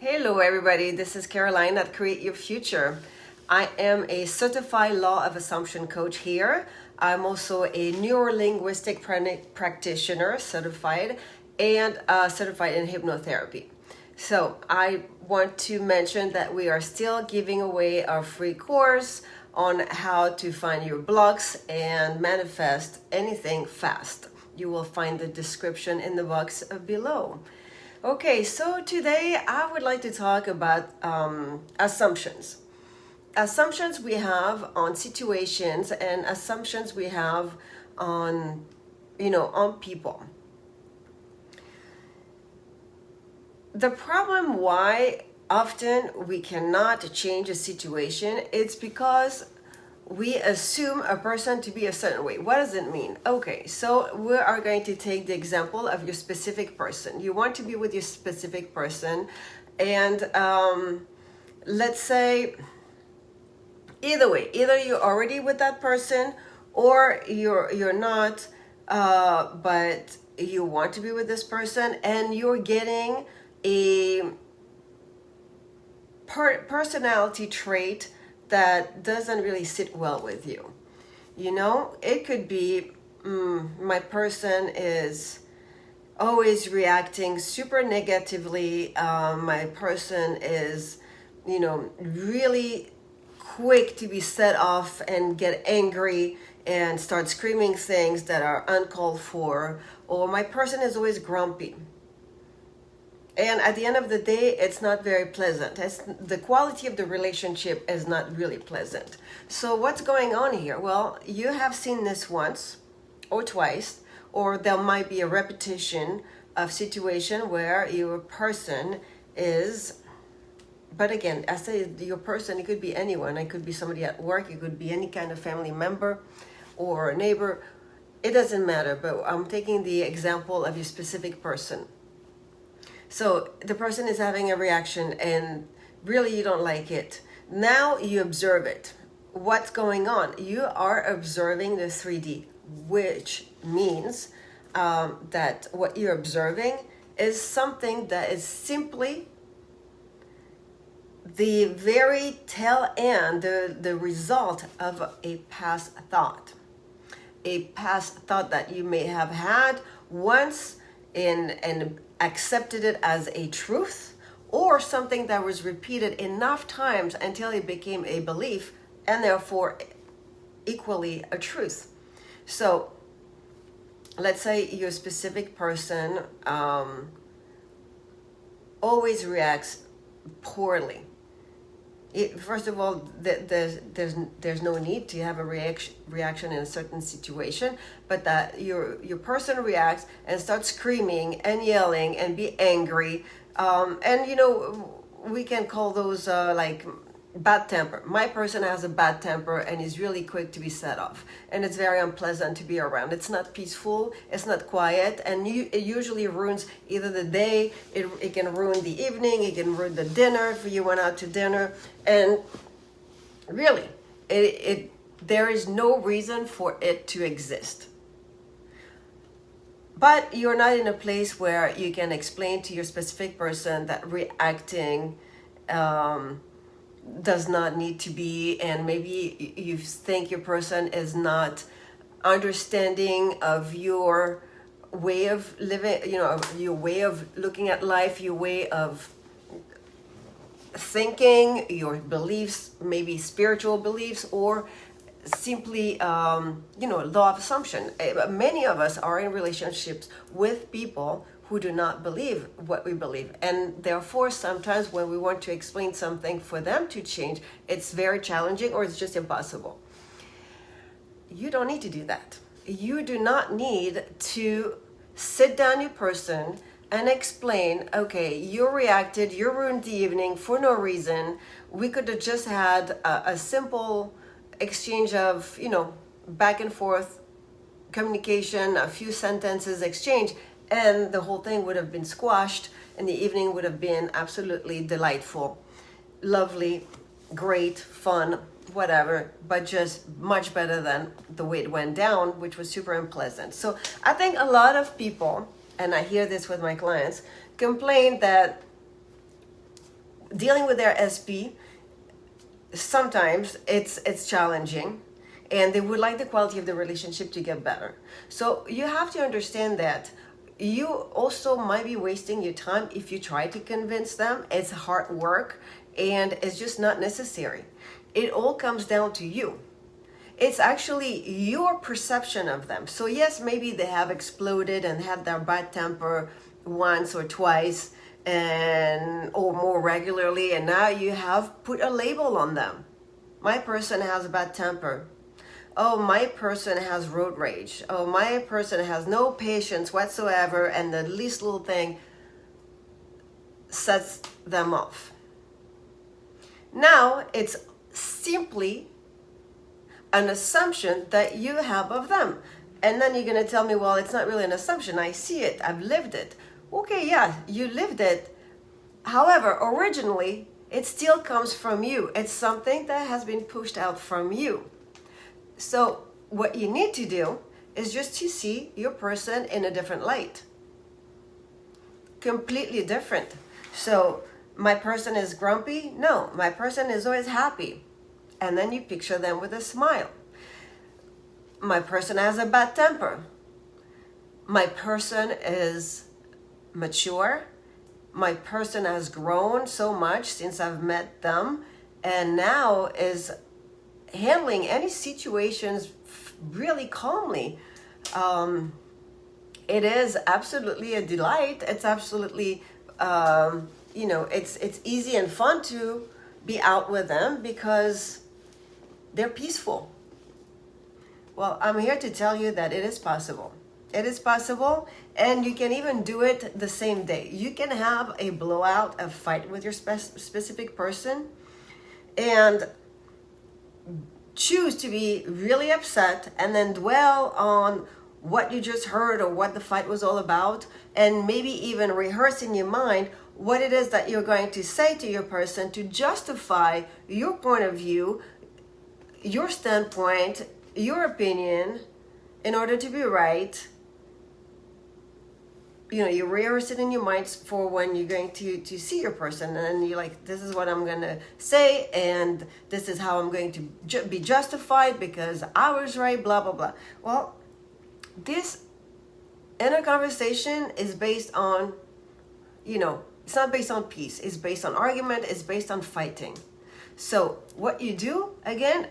Hello everybody, this is Caroline at Create Your Future. I am a certified law of assumption coach here. I'm also a neuro-linguistic practitioner, certified, and certified in hypnotherapy. So I want to mention that we are still giving away our free course on how to find your blocks and manifest anything fast. You will find the description in the box below. Okay, so today I would like to talk about assumptions. Assumptions we have on situations and assumptions we have on, on people. The problem why often we cannot change a situation, it's because we assume a person to be a certain way. What does it mean? Okay, so we are going to take the example of your specific person. You want to be with your specific person, and let's say either way, either you're already with that person or you're not, but you want to be with this person, and you're getting a personality trait that doesn't really sit well with you. It could be my person is always reacting super negatively. My person is, really quick to be set off and get angry and start screaming things that are uncalled for. Or my person is always grumpy. And at the end of the day, it's not very pleasant. The quality of the relationship is not really pleasant. So what's going on here? Well, you have seen this once or twice, or there might be a repetition of situation where your person is, but again, I say your person, it could be anyone. It could be somebody at work. It could be any kind of family member or a neighbor. It doesn't matter, but I'm taking the example of your specific person. So the person is having a reaction and really you don't like it. Now you observe it. What's going on? You are observing the 3D, which means that what you're observing is something that is simply the very tail end, the result of a past thought. A past thought that you may have had once and accepted it as a truth, or something that was repeated enough times until it became a belief and therefore equally a truth. So let's say your specific person always reacts poorly. First of all, there's no need to have a reaction in a certain situation, but that your person reacts and starts screaming and yelling and be angry, and we can call those like bad temper. My person has a bad temper and is really quick to be set off, and it's very unpleasant to be around. It's not peaceful, it's not quiet, and it usually ruins either the day, it can ruin the evening, it can ruin the dinner if you went out to dinner, and really there is no reason for it to exist. But you're not in a place where you can explain to your specific person that reacting does not need to be, and maybe you think your person is not understanding of your way of living, your way of looking at life, your way of thinking, your beliefs, maybe spiritual beliefs, or simply law of assumption. Many of us are in relationships with people who do not believe what we believe, and therefore sometimes when we want to explain something for them to change, it's very challenging or it's just impossible. You don't need to do that. You do not need to sit down your person and explain, okay, you reacted, you ruined the evening for no reason. We could have just had a simple exchange of back and forth communication, a few sentences exchange, and the whole thing would have been squashed, and the evening would have been absolutely delightful, lovely, great, fun, whatever, but just much better than the way it went down, which was super unpleasant. So I think a lot of people, and I hear this with my clients, complain that dealing with their SP, sometimes it's challenging, and they would like the quality of the relationship to get better. So you have to understand that you also might be wasting your time if you try to convince them. It's hard work, and it's just not necessary. It all comes down to you. It's actually your perception of them. So yes, maybe they have exploded and had their bad temper once or twice, and or more regularly, and now you have put a label on them. My person has a bad temper. Oh, my person has road rage. Oh, my person has no patience whatsoever, and the least little thing sets them off. Now it's simply an assumption that you have of them. And then you're going to tell me, well, it's not really an assumption. I see it. I've lived it. Okay, yeah, you lived it. However, originally, it still comes from you. It's something that has been pushed out from you. So what you need to do is just to see your person in a different light. Completely different. So my person is grumpy? No, my person is always happy. And then you picture them with a smile. My person has a bad temper. My person is mature. My person has grown so much since I've met them, and now is handling any situations really calmly. It is absolutely a delight. It's absolutely, it's easy and fun to be out with them because they're peaceful. Well, I'm here to tell you that it is possible. It is possible, and you can even do it the same day. You can have a blowout, a fight with your specific person, and choose to be really upset and then dwell on what you just heard or what the fight was all about, and maybe even rehearse in your mind what it is that you're going to say to your person to justify your point of view, your standpoint, your opinion, in order to be right. You rehearse it in your mind for when you're going to see your person, and then you're like, this is what I'm going to say, and this is how I'm going to be justified because I was right, blah, blah, blah. Well, this inner conversation is based on, it's not based on peace. It's based on argument. It's based on fighting. So what you do, again,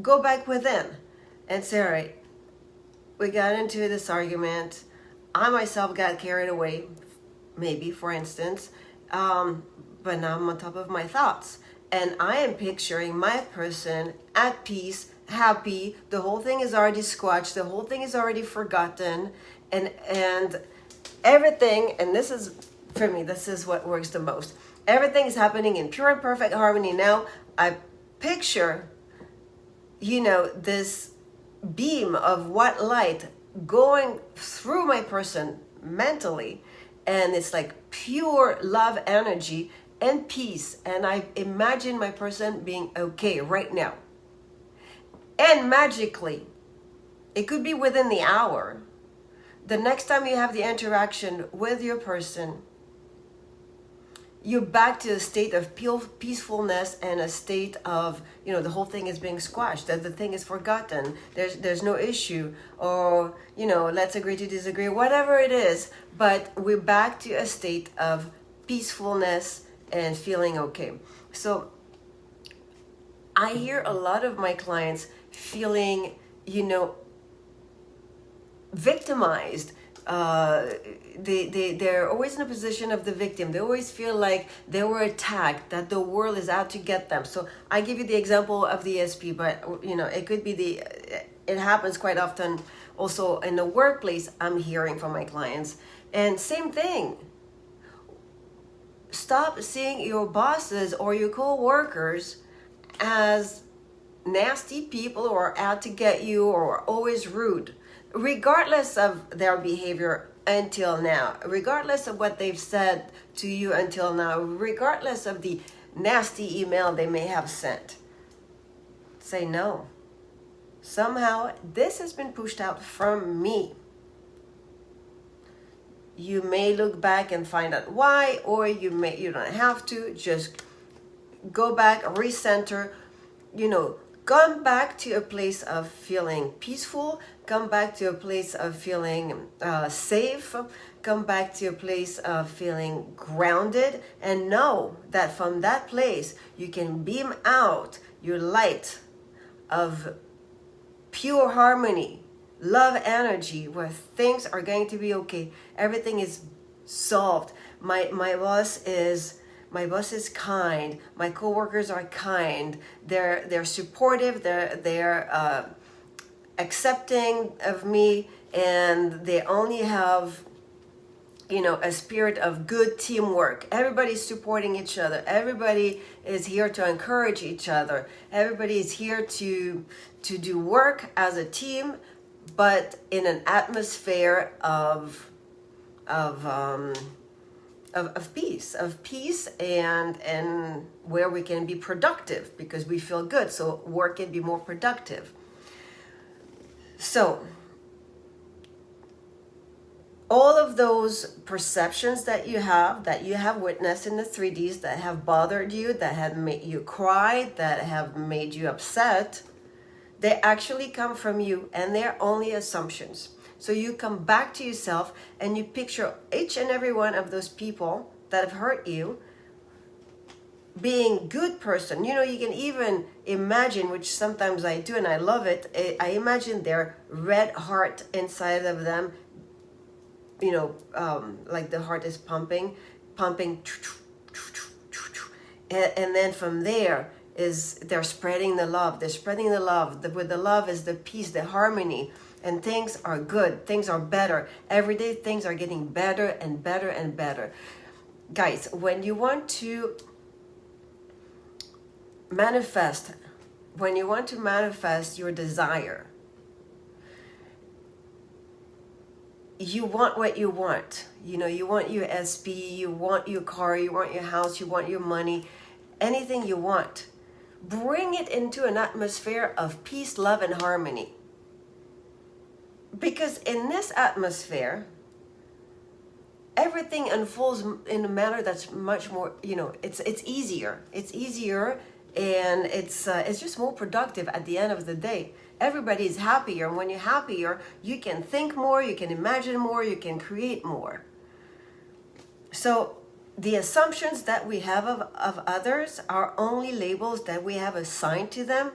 go back within and say, all right, we got into this argument. I myself got carried away, maybe, for instance, but now I'm on top of my thoughts. And I am picturing my person at peace, happy. The whole thing is already squashed. The whole thing is already forgotten. And everything, and this is, for me, this is what works the most. Everything is happening in pure and perfect harmony. Now I picture, this beam of white light going through my person mentally, and it's like pure love energy and peace, and I imagine my person being okay right now. And magically, it could be within the hour, the next time you have the interaction with your person, you're back to a state of peacefulness and a state of, the whole thing is being squashed, that the thing is forgotten, there's no issue, or, let's agree to disagree, whatever it is, but we're back to a state of peacefulness and feeling okay. So I hear a lot of my clients feeling, victimized. They're always in a position of the victim. They always feel like they were attacked, that the world is out to get them. So I give you the example of the SP, but it could be it happens quite often also in the workplace. I'm hearing from my clients, and same thing. Stop seeing your bosses or your co-workers as nasty people who are out to get you or are always rude. Regardless of their behavior until now, regardless of what they've said to you until now, regardless of the nasty email they may have sent, say no. Somehow this has been pushed out from me. You may look back and find out why, or you don't have to. Just go back, recenter, come back to a place of feeling peaceful, come back to a place of feeling safe, come back to a place of feeling grounded, and know that from that place you can beam out your light of pure harmony, love energy, where things are going to be okay. Everything is solved. My boss is kind. My coworkers are kind. They're supportive. They're accepting of me, and they only have a spirit of good teamwork. Everybody's supporting each other. Everybody is here to encourage each other. Everybody is here to do work as a team, but in an atmosphere of peace, and where we can be productive because we feel good. So work can be more productive. So all of those perceptions that you have witnessed in the 3Ds, that have bothered you, that have made you cry, that have made you upset, they actually come from you, and they're only assumptions. So you come back to yourself and you picture each and every one of those people that have hurt you being good person. You can even imagine, which sometimes I do and I love it, I imagine their red heart inside of them, like the heart is pumping, and then from there they're spreading the love. They're spreading the love. With the love is the peace, the harmony, and things are good. Things are better. Every day things are getting better and better and better. Guys, when you want to manifest your desire, you want what you want. You want your SP, you want your car, you want your house, you want your money, anything you want. Bring it into an atmosphere of peace, love, and harmony. Because in this atmosphere, everything unfolds in a manner that's much more, it's easier. It's easier, and it's just more productive at the end of the day. Everybody is happier. And when you're happier, you can think more, you can imagine more, you can create more. So the assumptions that we have of others are only labels that we have assigned to them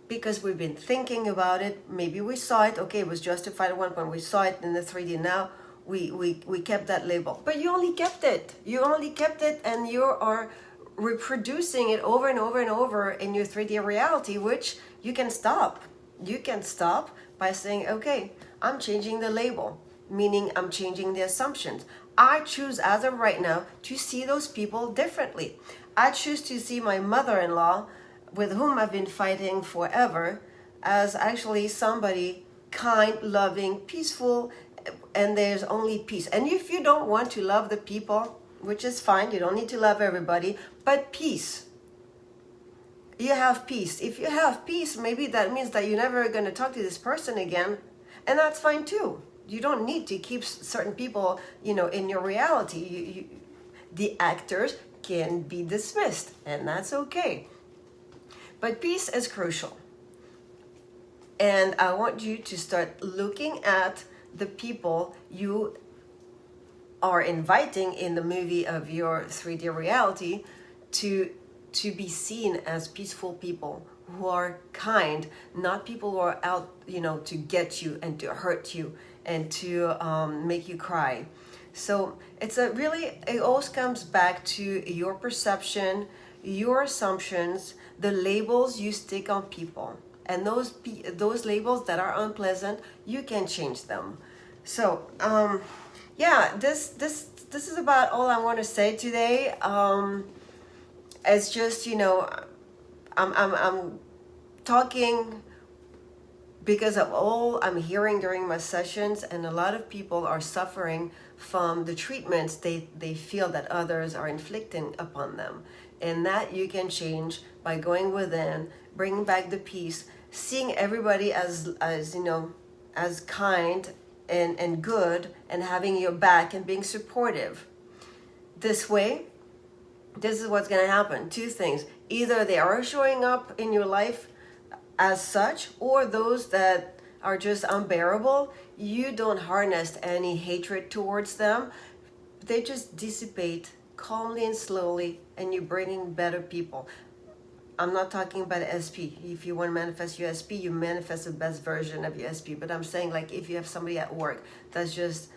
because we've been thinking about it. Maybe we saw it. Okay, it was justified at one point. We saw it in the 3D. Now we kept that label. But you only kept it. You only kept it, and you are reproducing it over and over and over in your 3D reality, which you can stop. You can stop by saying, okay, I'm changing the label, meaning I'm changing the assumptions. I choose as of right now to see those people differently. I choose to see my mother-in-law, with whom I've been fighting forever, as actually somebody kind, loving, peaceful, and there's only peace. And if you don't want to love the people, which is fine, you don't need to love everybody, but peace. You have peace. If you have peace, maybe that means that you're never going to talk to this person again, and that's fine too. You don't need to keep certain people, in your reality. The actors can be dismissed, and that's okay. But peace is crucial. And I want you to start looking at the people you are inviting in the movie of your 3D reality to be seen as peaceful people who are kind, not people who are out, to get you and to hurt you and to make you cry. So it always comes back to your perception, your assumptions, the labels you stick on people. And those labels that are unpleasant, you can change them. So, this is about all I want to say today. It's just, I'm talking because of all I'm hearing during my sessions, and a lot of people are suffering from the treatments they feel that others are inflicting upon them. And that you can change by going within, bringing back the peace, seeing everybody as kind, and good and having your back and being supportive. This way, this is what's going to happen. Two things. Either they are showing up in your life as such, or those that are just unbearable, you don't harness any hatred towards them. They just dissipate calmly and slowly, and you're bringing better people. I'm not talking about SP. If you want to manifest your SP, you manifest the best version of your SP. But I'm saying, like, if you have somebody at work that's just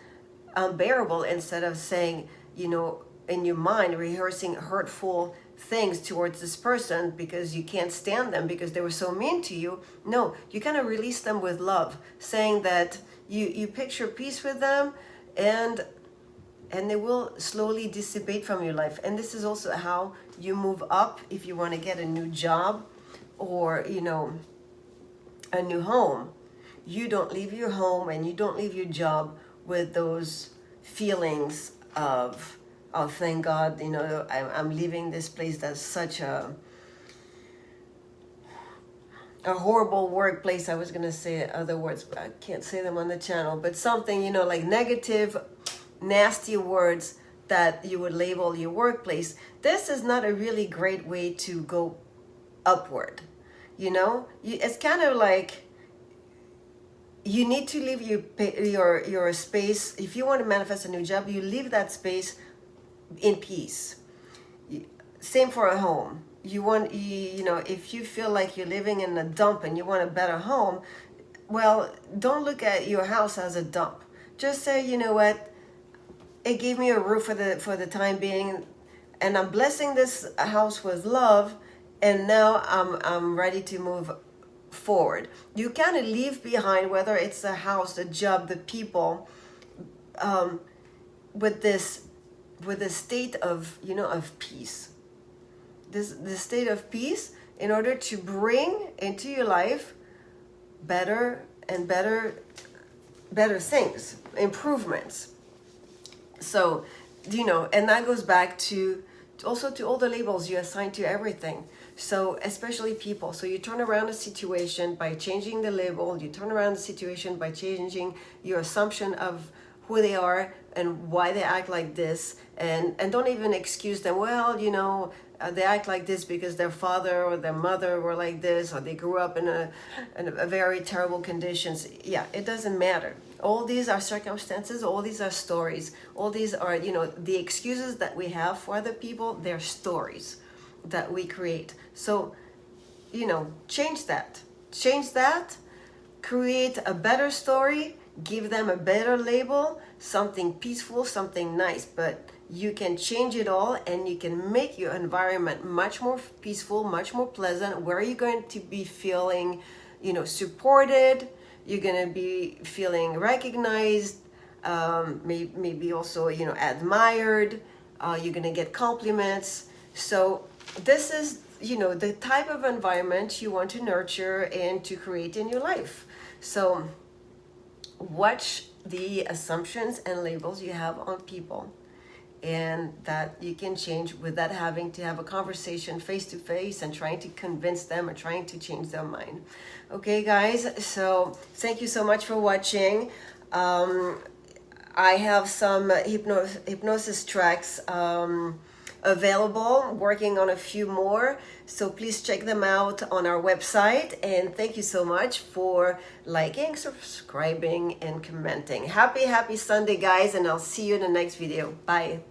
unbearable, instead of saying, you know, in your mind, rehearsing hurtful things towards this person because you can't stand them because they were so mean to you. No, you kind of release them with love, saying that you picture peace with them, and they will slowly dissipate from your life. And this is also how you move up if you want to get a new job or, you know, a new home. You don't leave your home and you don't leave your job with those feelings of, oh, thank God, you know, I'm leaving this place that's such a horrible workplace. I was going to say other words, but I can't say them on the channel. But something, you know, like negative, nasty words that you would label your workplace. This is not a really great way to go upward. You know, it's kind of like you need to leave your space. If you want to manifest a new job, you leave that space in peace. Same for a home. You want, you know, if you feel like you're living in a dump and you want a better home, well, don't look at your house as a dump. Just say, you know what, it gave me a roof for the time being, and I'm blessing this house with love, and now I'm ready to move forward. You kind of leave behind, whether it's the house, the job, the people, with this state of, you know, of peace. This state of peace, in order to bring into your life better and better things, improvements. So, you know, and that goes back to also to all the labels you assign to everything. So especially people. So you turn around a situation by changing the label. You turn around the situation by changing your assumption of who they are and why they act like this. And don't even excuse them. Well, you know, they act like this because their father or their mother were like this, or they grew up in a very terrible conditions. Yeah, it doesn't matter. All these are circumstances, all these are stories, all these are, you know, the excuses that we have for other people, they're stories that we create. So, you know, change that, create a better story, give them a better label, something peaceful, something nice, but you can change it all, and you can make your environment much more peaceful, much more pleasant, where you're going to be feeling, you know, supported. You're going to be feeling recognized, maybe also, you know, admired. You're going to get compliments. So this is, you know, the type of environment you want to nurture and to create in your life. So watch the assumptions and labels you have on people, and that you can change without having to have a conversation face to face and trying to convince them or trying to change their mind. Okay, guys, so thank you so much for watching. I have some hypnosis tracks available, working on a few more, so please check them out on our website. And thank you so much for liking, subscribing, and commenting. Happy Sunday, guys, and I'll see you in the next video. Bye.